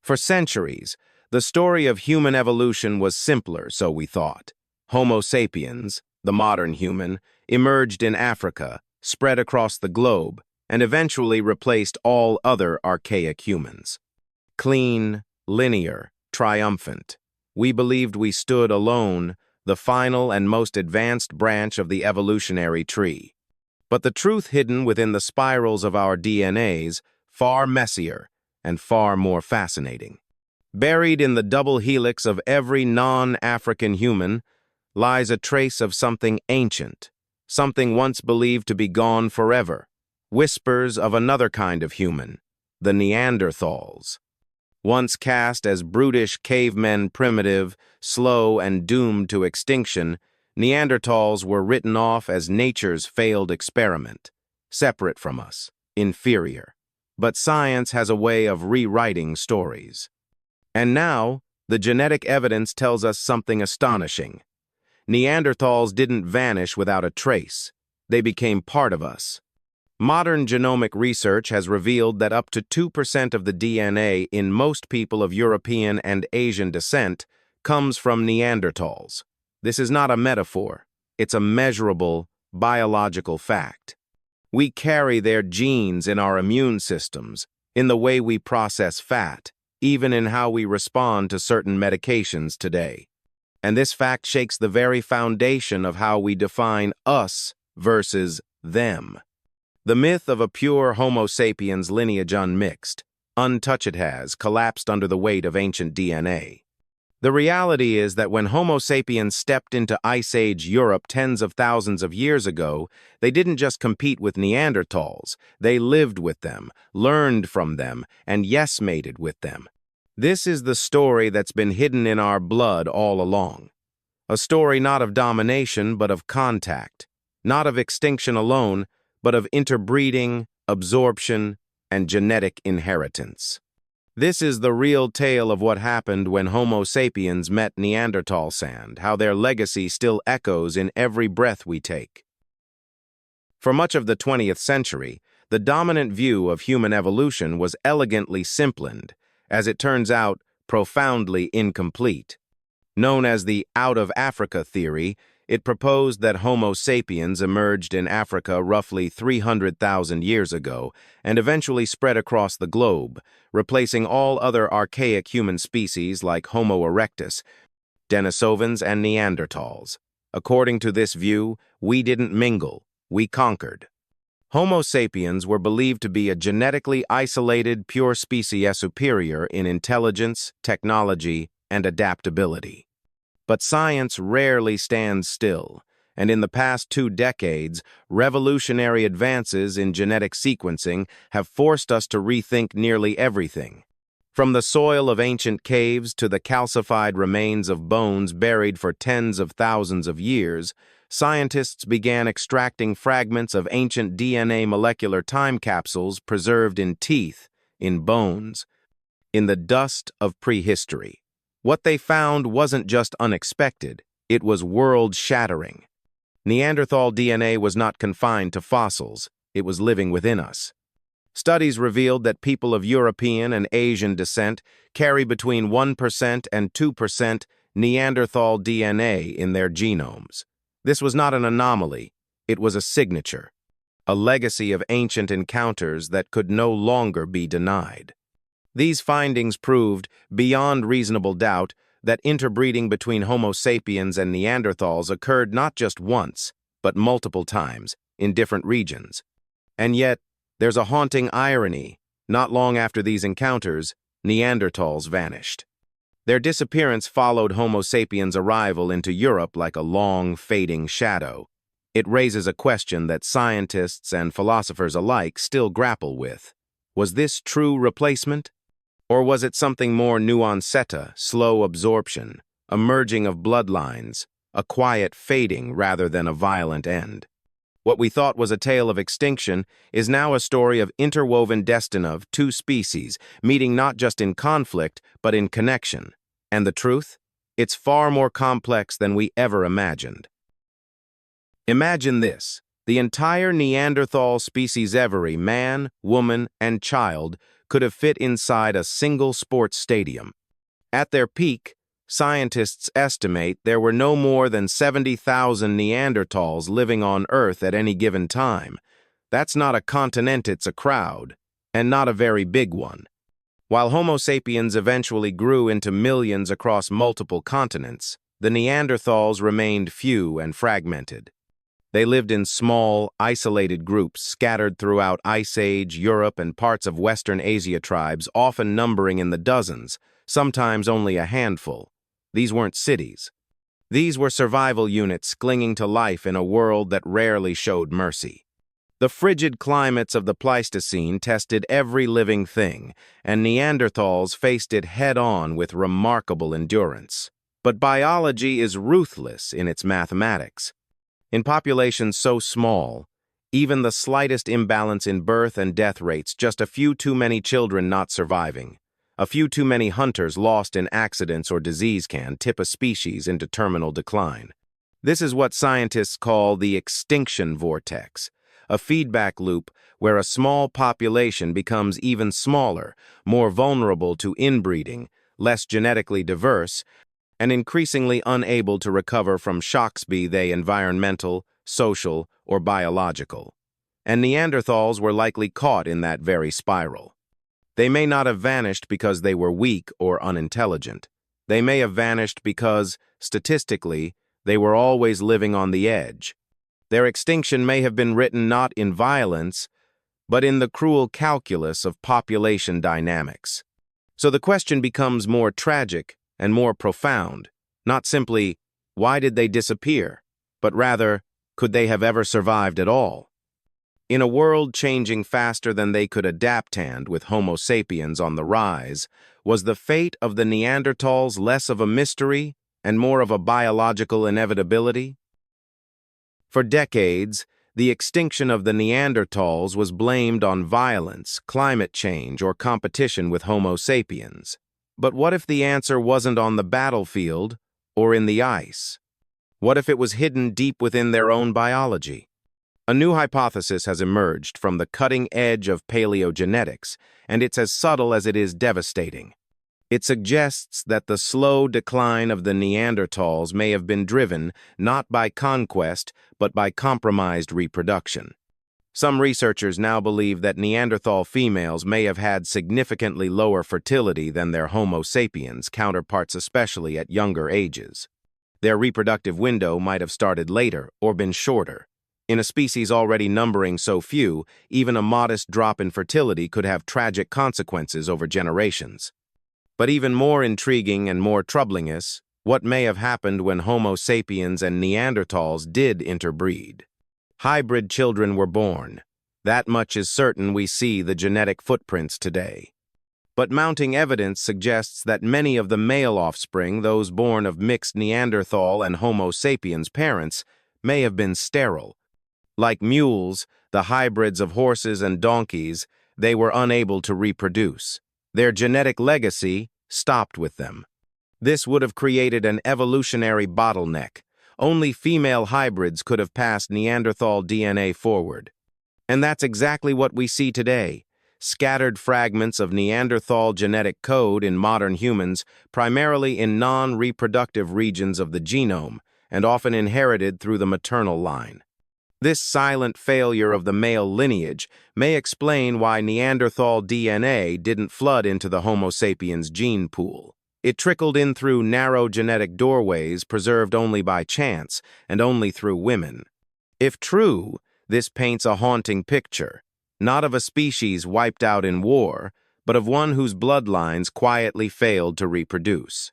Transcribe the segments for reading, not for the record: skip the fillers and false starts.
For centuries, the story of human evolution was simpler, so we thought. Homo sapiens, the modern human, emerged in Africa, spread across the globe, and eventually replaced all other archaic humans. Clean, linear, triumphant. We believed we stood alone, the final and most advanced branch of the evolutionary tree. But the truth hidden within the spirals of our DNAs, far messier and far more fascinating. Buried in the double helix of every non-African human lies a trace of something ancient, something once believed to be gone forever. Whispers of another kind of human, the Neanderthals. Once cast as brutish cavemen, primitive, slow, and doomed to extinction, Neanderthals were written off as nature's failed experiment, separate from us, inferior. But science has a way of rewriting stories. And now, the genetic evidence tells us something astonishing. Neanderthals didn't vanish without a trace. They became part of us. Modern genomic research has revealed that up to 2% of the DNA in most people of European and Asian descent comes from Neanderthals. This is not a metaphor. It's a measurable, biological fact. We carry their genes in our immune systems, in the way we process fat, even in how we respond to certain medications today. And this fact shakes the very foundation of how we define us versus them. The myth of a pure Homo sapiens lineage unmixed, untouched has collapsed under the weight of ancient DNA. The reality is that when Homo sapiens stepped into Ice Age Europe tens of thousands of years ago, they didn't just compete with Neanderthals, they lived with them, learned from them, and yes-mated with them. This is the story that's been hidden in our blood all along. A story not of domination, but of contact. Not of extinction alone, but of interbreeding, absorption, and genetic inheritance. This is the real tale of what happened when Homo sapiens met Neanderthal sand, how their legacy still echoes in every breath we take. For much of the 20th century, the dominant view of human evolution was elegantly simplistic, as it turns out, profoundly incomplete. Known as the out-of-Africa theory, it proposed that Homo sapiens emerged in Africa roughly 300,000 years ago and eventually spread across the globe, replacing all other archaic human species like Homo erectus, Denisovans, and Neanderthals. According to this view, we didn't mingle, we conquered. Homo sapiens were believed to be a genetically isolated pure species superior in intelligence, technology, and adaptability. But science rarely stands still, and in the past 2 decades, revolutionary advances in genetic sequencing have forced us to rethink nearly everything. From the soil of ancient caves to the calcified remains of bones buried for tens of thousands of years, scientists began extracting fragments of ancient DNA molecular time capsules preserved in teeth, in bones, in the dust of prehistory. What they found wasn't just unexpected, it was world-shattering. Neanderthal DNA was not confined to fossils, it was living within us. Studies revealed that people of European and Asian descent carry between 1% and 2% Neanderthal DNA in their genomes. This was not an anomaly, it was a signature, a legacy of ancient encounters that could no longer be denied. These findings proved, beyond reasonable doubt, that interbreeding between Homo sapiens and Neanderthals occurred not just once, but multiple times, in different regions. And yet, there's a haunting irony. Not long after these encounters, Neanderthals vanished. Their disappearance followed Homo sapiens' arrival into Europe like a long, fading shadow. It raises a question that scientists and philosophers alike still grapple with. Was this true replacement? Or was it something more nuanced, slow absorption, a merging of bloodlines, a quiet fading rather than a violent end? What we thought was a tale of extinction is now a story of interwoven destiny of 2 species, meeting not just in conflict, but in connection. And the truth? It's far more complex than we ever imagined. Imagine this. The entire Neanderthal species, every man, woman, and child, could have fit inside a single sports stadium. At their peak, scientists estimate there were no more than 70,000 Neanderthals living on Earth at any given time. That's not a continent, it's a crowd, and not a very big one. While Homo sapiens eventually grew into millions across multiple continents, the Neanderthals remained few and fragmented. They lived in small, isolated groups scattered throughout Ice Age, Europe, and parts of Western Asia tribes, often numbering in the dozens, sometimes only a handful. These weren't cities. These were survival units clinging to life in a world that rarely showed mercy. The frigid climates of the Pleistocene tested every living thing, and Neanderthals faced it head-on with remarkable endurance. But biology is ruthless in its mathematics. In populations so small, even the slightest imbalance in birth and death rates, just a few too many children not surviving, a few too many hunters lost in accidents or disease can tip a species into terminal decline. This is what scientists call the extinction vortex, a feedback loop where a small population becomes even smaller, more vulnerable to inbreeding, less genetically diverse, and increasingly unable to recover from shocks, be they environmental, social, or biological. And Neanderthals were likely caught in that very spiral. They may not have vanished because they were weak or unintelligent. They may have vanished because, statistically, they were always living on the edge. Their extinction may have been written not in violence, but in the cruel calculus of population dynamics. So the question becomes more tragic and more profound, not simply, why did they disappear, but rather, could they have ever survived at all? In a world changing faster than they could adapt, and with Homo sapiens on the rise, was the fate of the Neanderthals less of a mystery and more of a biological inevitability? For decades, the extinction of the Neanderthals was blamed on violence, climate change, or competition with Homo sapiens. But what if the answer wasn't on the battlefield or in the ice? What if it was hidden deep within their own biology? A new hypothesis has emerged from the cutting edge of paleogenetics, and it's as subtle as it is devastating. It suggests that the slow decline of the Neanderthals may have been driven not by conquest, but by compromised reproduction. Some researchers now believe that Neanderthal females may have had significantly lower fertility than their Homo sapiens counterparts, especially at younger ages. Their reproductive window might have started later or been shorter. In a species already numbering so few, even a modest drop in fertility could have tragic consequences over generations. But even more intriguing and more troubling is what may have happened when Homo sapiens and Neanderthals did interbreed. Hybrid children were born. That much is certain. We see the genetic footprints today. But mounting evidence suggests that many of the male offspring, those born of mixed Neanderthal and Homo sapiens parents, may have been sterile. Like mules, the hybrids of horses and donkeys, they were unable to reproduce. Their genetic legacy stopped with them. This would have created an evolutionary bottleneck. Only female hybrids could have passed Neanderthal DNA forward. And that's exactly what we see today. Scattered fragments of Neanderthal genetic code in modern humans, primarily in non-reproductive regions of the genome, and often inherited through the maternal line. This silent failure of the male lineage may explain why Neanderthal DNA didn't flood into the Homo sapiens gene pool. It trickled in through narrow genetic doorways preserved only by chance and only through women. If true, this paints a haunting picture, not of a species wiped out in war, but of one whose bloodlines quietly failed to reproduce.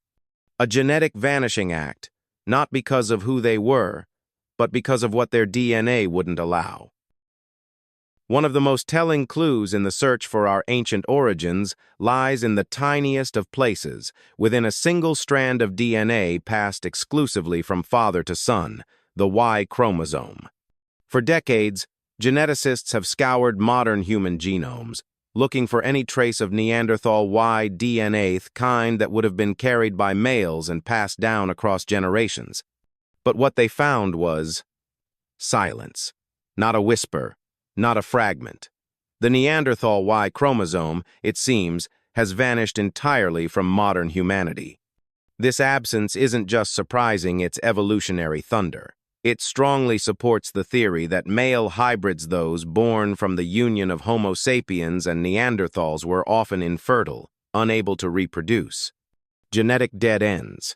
A genetic vanishing act, not because of who they were, but because of what their DNA wouldn't allow. One of the most telling clues in the search for our ancient origins lies in the tiniest of places, within a single strand of DNA passed exclusively from father to son, the Y chromosome. For decades, geneticists have scoured modern human genomes, looking for any trace of Neanderthal Y DNA, kind that would have been carried by males and passed down across generations. But what they found was silence, not a whisper, not a fragment. The Neanderthal Y chromosome, it seems, has vanished entirely from modern humanity. This absence isn't just surprising, it's evolutionary thunder. It strongly supports the theory that male hybrids, those born from the union of Homo sapiens and Neanderthals, were often infertile, unable to reproduce. Genetic dead ends.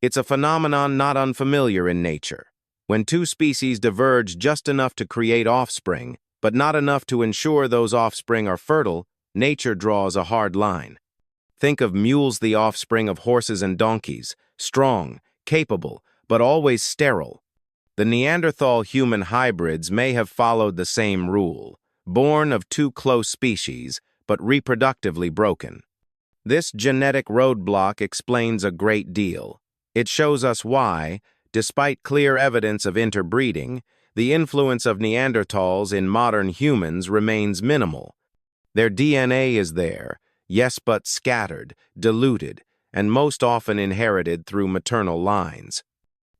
It's a phenomenon not unfamiliar in nature. When two species diverge just enough to create offspring, but not enough to ensure those offspring are fertile, nature draws a hard line. Think of mules, the offspring of horses and donkeys, strong, capable, but always sterile. The Neanderthal-human hybrids may have followed the same rule, born of two close species, but reproductively broken. This genetic roadblock explains a great deal. It shows us why, despite clear evidence of interbreeding, the influence of Neanderthals in modern humans remains minimal. Their DNA is there, yes, but scattered, diluted, and most often inherited through maternal lines.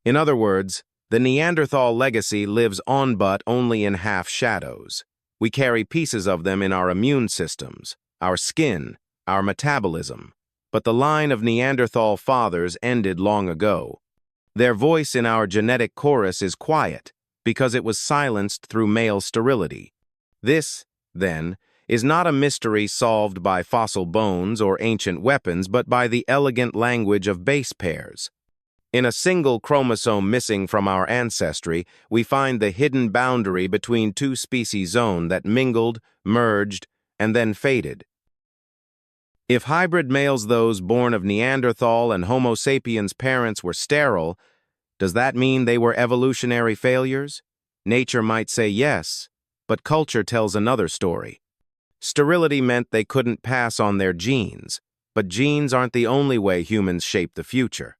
In other words, the Neanderthal legacy lives on but only in half shadows. We carry pieces of them in our immune systems, our skin, our metabolism. But the line of Neanderthal fathers ended long ago. Their voice in our genetic chorus is quiet because it was silenced through male sterility. This, then, is not a mystery solved by fossil bones or ancient weapons, but by the elegant language of base pairs. In a single chromosome missing from our ancestry, we find the hidden boundary between two species zone that mingled, merged, and then faded. If hybrid males, those born of Neanderthal and Homo sapiens parents, were sterile, does that mean they were evolutionary failures? Nature might say yes, but culture tells another story. Sterility meant they couldn't pass on their genes, but genes aren't the only way humans shape the future.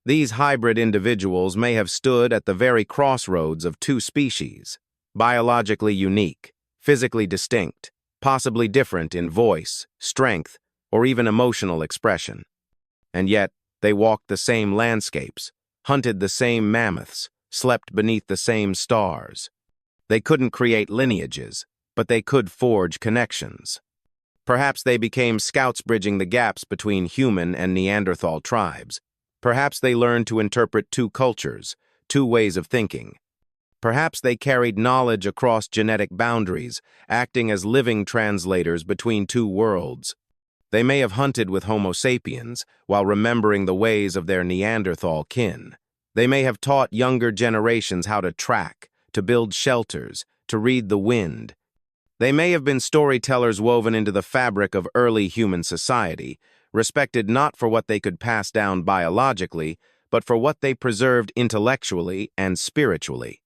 These hybrid individuals may have stood at the very crossroads of two species, biologically unique, physically distinct, possibly different in voice, strength, or even emotional expression. And yet, they walked the same landscapes, hunted the same mammoths, slept beneath the same stars. They couldn't create lineages, but they could forge connections. Perhaps they became scouts bridging the gaps between human and Neanderthal tribes. Perhaps they learned to interpret two cultures, two ways of thinking. Perhaps they carried knowledge across genetic boundaries, acting as living translators between two worlds. They may have hunted with Homo sapiens while remembering the ways of their Neanderthal kin. They may have taught younger generations how to track, to build shelters, to read the wind. They may have been storytellers woven into the fabric of early human society, respected not for what they could pass down biologically, but for what they preserved intellectually and spiritually.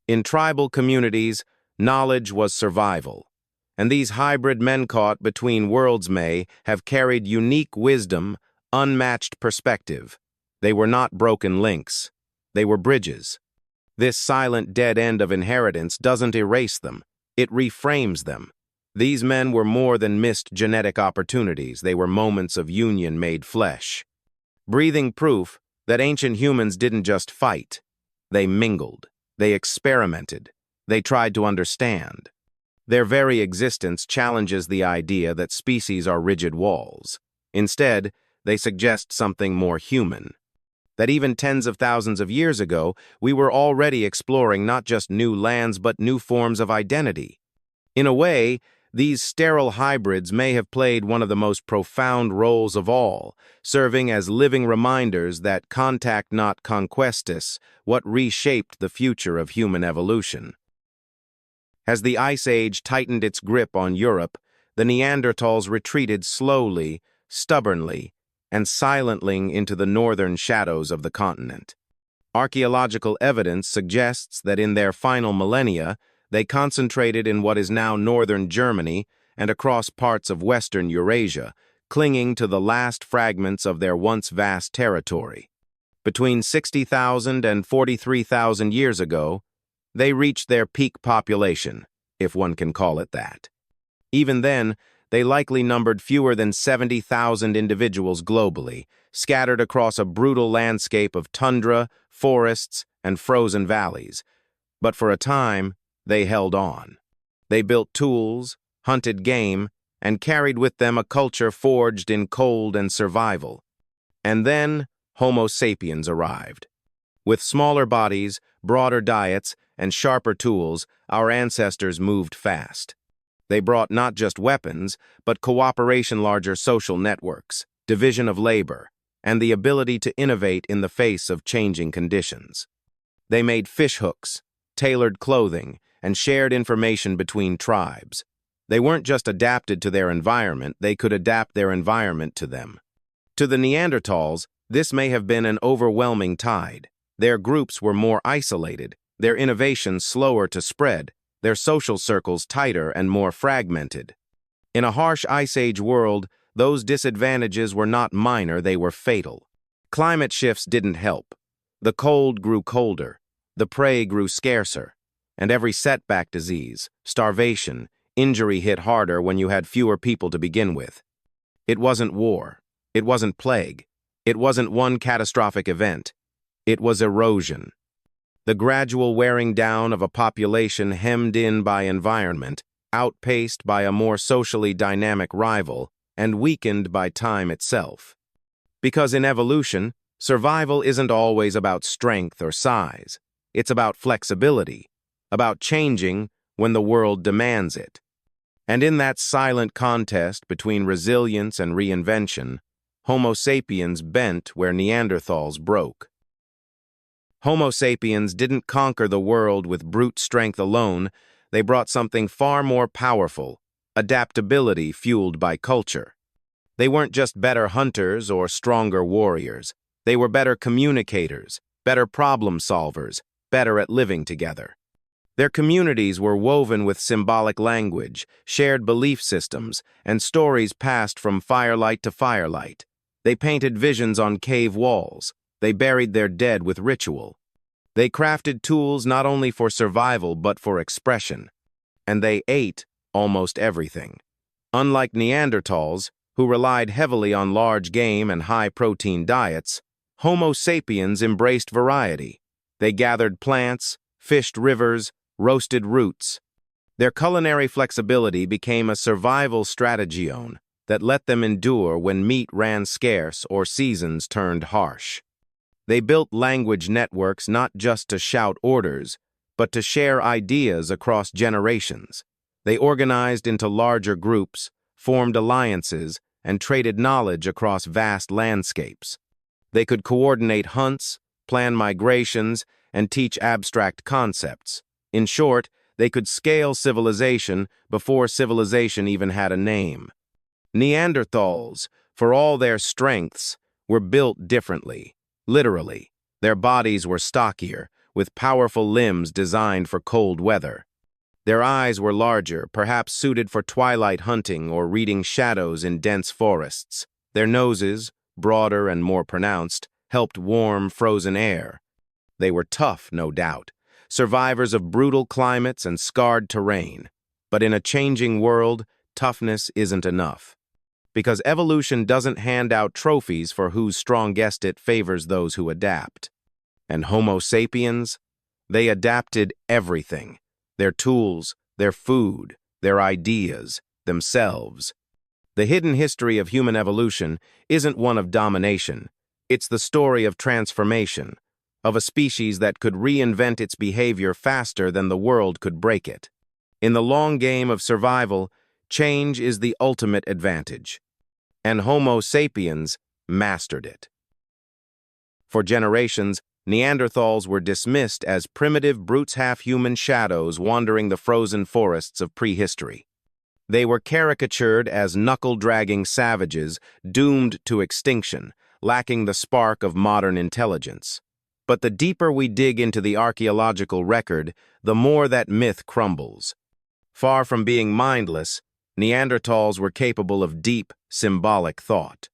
In tribal communities, knowledge was survival, and these hybrid men caught between worlds may have carried unique wisdom, unmatched perspective. They were not broken links. They were bridges. This silent dead end of inheritance doesn't erase them. It reframes them. These men were more than missed genetic opportunities. They were moments of union made flesh. Breathing proof that ancient humans didn't just fight. They mingled. They experimented. They tried to understand. Their very existence challenges the idea that species are rigid walls. Instead, they suggest something more human. That even tens of thousands of years ago, we were already exploring not just new lands but new forms of identity. In a way, these sterile hybrids may have played one of the most profound roles of all, serving as living reminders that contact not conquestus, what reshaped the future of human evolution. As the Ice Age tightened its grip on Europe, the Neanderthals retreated slowly, stubbornly, and silently into the northern shadows of the continent. Archaeological evidence suggests that in their final millennia, they concentrated in what is now northern Germany and across parts of western Eurasia, clinging to the last fragments of their once vast territory. Between 60,000 and 43,000 years ago, they reached their peak population, if one can call it that. Even then, they likely numbered fewer than 70,000 individuals globally, scattered across a brutal landscape of tundra, forests, and frozen valleys. But for a time, they held on. They built tools, hunted game, and carried with them a culture forged in cold and survival. And then Homo sapiens arrived. With smaller bodies, broader diets, and sharper tools, our ancestors moved fast. They brought not just weapons, but cooperation, larger social networks, division of labor, and the ability to innovate in the face of changing conditions. They made fishhooks, tailored clothing, and shared information between tribes. They weren't just adapted to their environment, they could adapt their environment to them. To the Neanderthals, this may have been an overwhelming tide. Their groups were more isolated, their innovations slower to spread, their social circles tighter and more fragmented. In a harsh Ice Age world, those disadvantages were not minor, they were fatal. Climate shifts didn't help. The cold grew colder, the prey grew scarcer, and every setback, disease, starvation, injury hit harder when you had fewer people to begin with. It wasn't war. It wasn't plague. It wasn't one catastrophic event. It was erosion. The gradual wearing down of a population hemmed in by environment, outpaced by a more socially dynamic rival, and weakened by time itself. Because in evolution, survival isn't always about strength or size. It's about flexibility, about changing when the world demands it. And in that silent contest between resilience and reinvention, Homo sapiens bent where Neanderthals broke. Homo sapiens didn't conquer the world with brute strength alone, they brought something far more powerful, adaptability fueled by culture. They weren't just better hunters or stronger warriors, they were better communicators, better problem solvers, better at living together. Their communities were woven with symbolic language, shared belief systems, and stories passed from firelight to firelight. They painted visions on cave walls. They buried their dead with ritual. They crafted tools not only for survival but for expression. And they ate almost everything. Unlike Neanderthals, who relied heavily on large game and high-protein diets, Homo sapiens embraced variety. They gathered plants, fished rivers, roasted roots. Their culinary flexibility became a survival strategion that let them endure when meat ran scarce or seasons turned harsh. They built language networks not just to shout orders, but to share ideas across generations. They organized into larger groups, formed alliances, and traded knowledge across vast landscapes. They could coordinate hunts, plan migrations, and teach abstract concepts. In short, they could scale civilization before civilization even had a name. Neanderthals, for all their strengths, were built differently. Literally, their bodies were stockier, with powerful limbs designed for cold weather. Their eyes were larger, perhaps suited for twilight hunting or reading shadows in dense forests. Their noses, broader and more pronounced, helped warm frozen air. They were tough, no doubt, survivors of brutal climates and scarred terrain. But in a changing world, toughness isn't enough. Because evolution doesn't hand out trophies for whose strongest, it favors those who adapt. And Homo sapiens? They adapted everything. Their tools, their food, their ideas, themselves. The hidden history of human evolution isn't one of domination. It's the story of transformation, of a species that could reinvent its behavior faster than the world could break it. In the long game of survival, change is the ultimate advantage. And Homo sapiens mastered it. For generations, Neanderthals were dismissed as primitive brutes, half-human shadows wandering the frozen forests of prehistory. They were caricatured as knuckle-dragging savages doomed to extinction, lacking the spark of modern intelligence. But the deeper we dig into the archaeological record, the more that myth crumbles. Far from being mindless, Neanderthals were capable of deep, symbolic thought.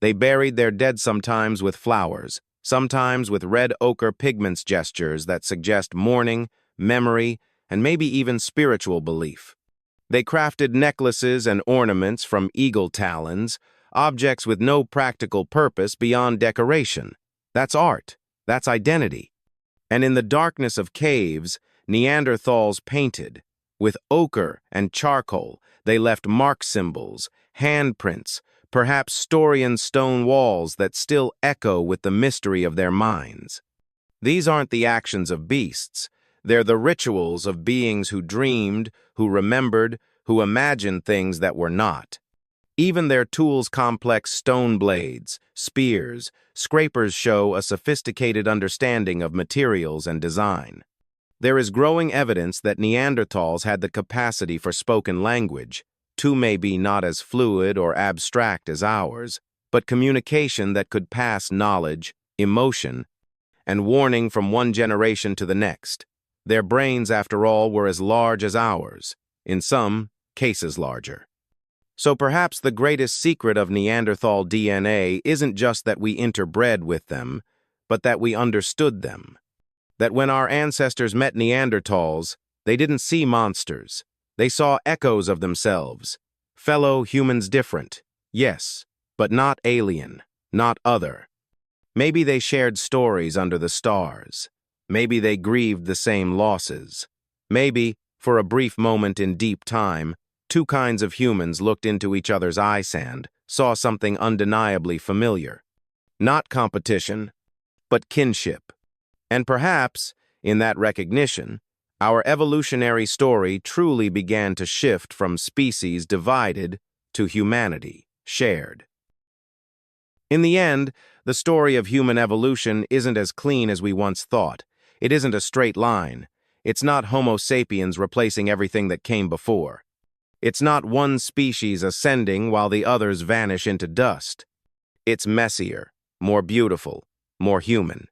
They buried their dead sometimes with flowers, sometimes with red ochre pigments, gestures that suggest mourning, memory, and maybe even spiritual belief. They crafted necklaces and ornaments from eagle talons, objects with no practical purpose beyond decoration. That's art. That's identity. And in the darkness of caves, Neanderthals painted, With ochre and charcoal, they left mark symbols, handprints, perhaps Storian stone walls that still echo with the mystery of their minds. These aren't the actions of beasts. They're the rituals of beings who dreamed, who remembered, who imagined things that were not. Even their tools' complex stone blades, spears, scrapers show a sophisticated understanding of materials and design. There is growing evidence that Neanderthals had the capacity for spoken language, too maybe not as fluid or abstract as ours, but communication that could pass knowledge, emotion, and warning from one generation to the next. Their brains, after all, were as large as ours, in some cases larger. So perhaps the greatest secret of Neanderthal DNA isn't just that we interbred with them, but that we understood them. That when our ancestors met Neanderthals, they didn't see monsters. They saw echoes of themselves. Fellow humans different, yes, but not alien, not other. Maybe they shared stories under the stars. Maybe they grieved the same losses. Maybe, for a brief moment in deep time, two kinds of humans looked into each other's eye sand, saw something undeniably familiar. Not competition, but kinship. And perhaps, in that recognition, our evolutionary story truly began to shift from species divided to humanity shared. In the end, the story of human evolution isn't as clean as we once thought. It isn't a straight line. It's not Homo sapiens replacing everything that came before. It's not one species ascending while the others vanish into dust. It's messier, more beautiful, more human.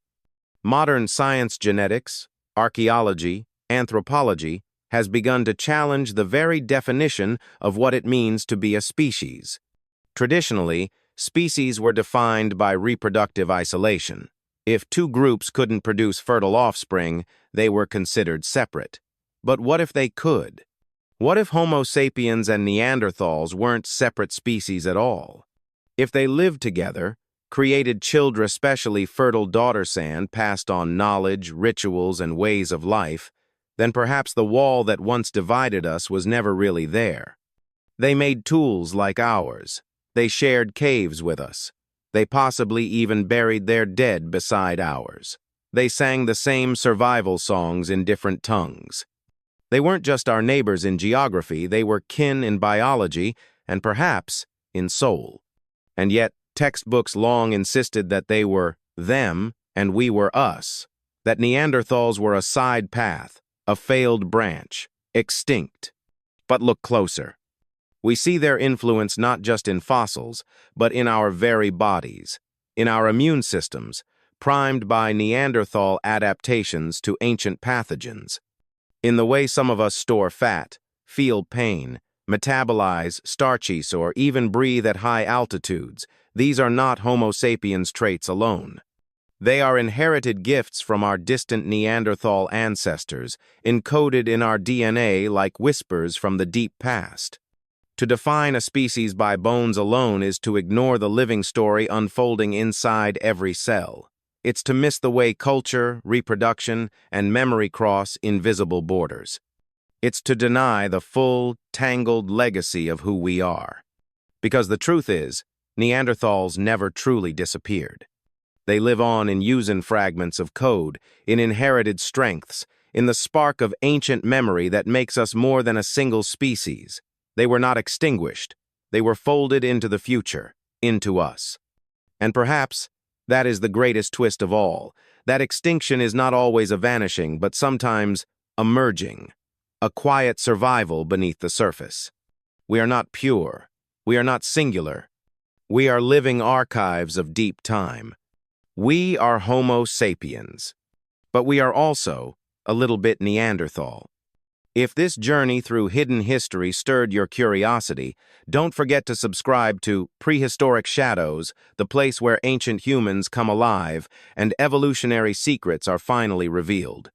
Modern science, genetics, archaeology, anthropology has begun to challenge the very definition of what it means to be a species. Traditionally, species were defined by reproductive isolation. If two groups couldn't produce fertile offspring, they were considered separate. But what if they could? What if Homo sapiens and Neanderthals weren't separate species at all? If they lived together, created children, especially fertile daughter sand, passed on knowledge, rituals, and ways of life, then perhaps the wall that once divided us was never really there. They made tools like ours. They shared caves with us. They possibly even buried their dead beside ours. They sang the same survival songs in different tongues. They weren't just our neighbors in geography, they were kin in biology and perhaps in soul. And yet, textbooks long insisted that they were them and we were us, that Neanderthals were a side path, a failed branch, extinct. But look closer. We see their influence not just in fossils, but in our very bodies, in our immune systems, primed by Neanderthal adaptations to ancient pathogens, in the way some of us store fat, feel pain, metabolize starches, or even breathe at high altitudes. These are not Homo sapiens traits alone. They are inherited gifts from our distant Neanderthal ancestors, encoded in our DNA like whispers from the deep past. To define a species by bones alone is to ignore the living story unfolding inside every cell. It's to miss the way culture, reproduction, and memory cross invisible borders. It's to deny the full, tangled legacy of who we are. Because the truth is, Neanderthals never truly disappeared. They live on in using fragments of code, in inherited strengths, in the spark of ancient memory that makes us more than a single species. They were not extinguished. They were folded into the future, into us. And perhaps that is the greatest twist of all, that extinction is not always a vanishing, but sometimes a merging, a quiet survival beneath the surface. We are not pure. We are not singular. We are living archives of deep time. We are Homo sapiens. But we are also a little bit Neanderthal. If this journey through hidden history stirred your curiosity, don't forget to subscribe to Prehistoric Shadows, the place where ancient humans come alive and evolutionary secrets are finally revealed.